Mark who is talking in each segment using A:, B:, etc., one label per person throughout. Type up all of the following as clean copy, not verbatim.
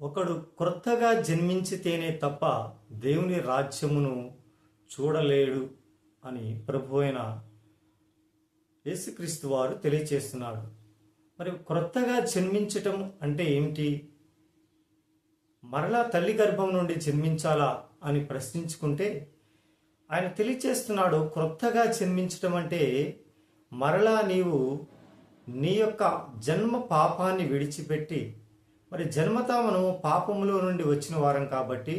A: ఒకడు క్రొత్తగా జన్మించితేనే తప్ప దేవుని రాజ్యమును చూడలేడు అని ప్రభు అయిన యేసుక్రీస్తు వారు తెలియచేస్తున్నాడు. మరి క్రొత్తగా జన్మించటం అంటే ఏమిటి? మరలా తల్లి గర్భం నుండి జన్మించాలా అని ప్రశ్నించుకుంటే ఆయన తెలియచేస్తున్నాడు, క్రొత్తగా జన్మించటం అంటే మరలా నీవు నీ యొక్క జన్మ పాపాన్ని విడిచిపెట్టి, మరి జన్మతా మనము పాపములో నుండి వచ్చిన వారం కాబట్టి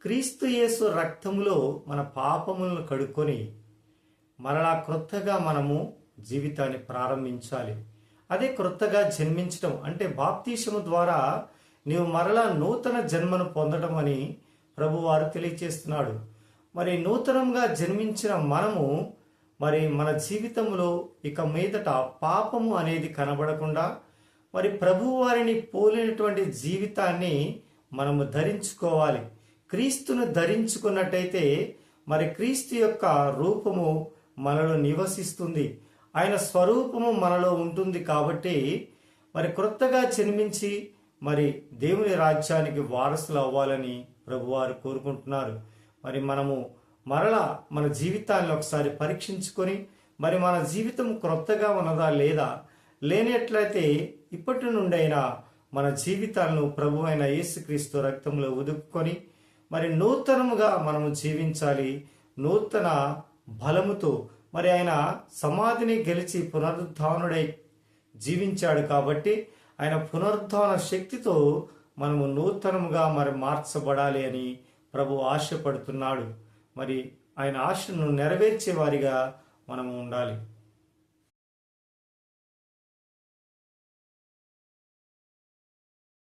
A: క్రీస్తు యేసు రక్తములో మన పాపములను కడుక్కొని మరలా క్రొత్తగా మనము జీవితాన్ని ప్రారంభించాలి. అదే క్రొత్తగా జన్మించటం అంటే బాప్తీసము ద్వారా నీవు మరలా నూతన జన్మను పొందడం అని ప్రభువారు తెలియచేస్తున్నాడు. మరి నూతనంగా జన్మించిన మనము మరి మన జీవితంలో ఇక మీదట పాపము అనేది కనబడకుండా మరి ప్రభువారిని పోలినటువంటి జీవితాన్ని మనము ధరించుకోవాలి. క్రీస్తును ధరించుకున్నట్టయితే మరి క్రీస్తు యొక్క రూపము మనలో నివసిస్తుంది, ఆయన స్వరూపము మనలో ఉంటుంది. కాబట్టి మరి క్రొత్తగా జన్మించి మరి దేవుని రాజ్యానికి వారసులు అవ్వాలని ప్రభువారు కోరుకుంటున్నారు. మరి మనము మరలా మన జీవితాన్ని ఒకసారి పరీక్షించుకొని మరి మన జీవితం క్రొత్తగా ఉన్నదా లేదా, లేనట్లయితే ఇప్పటి నుండైనా మన జీవితాలను ప్రభు అయిన యేసుక్రీస్తు రక్తంలో ఉదుపుకొని మరి నూతనముగా మనము జీవించాలి. నూతన బలముతో మరి ఆయన సమాధిని గెలిచి పునరుద్ధానుడై జీవించాడు కాబట్టి ఆయన పునరుద్ధాన శక్తితో మనము నూతనముగా మరి మార్చబడాలి అని ప్రభు ఆశపడుతున్నాడు. మరి ఆయన ఆశను నెరవేర్చే వారిగా మనము ఉండాలి.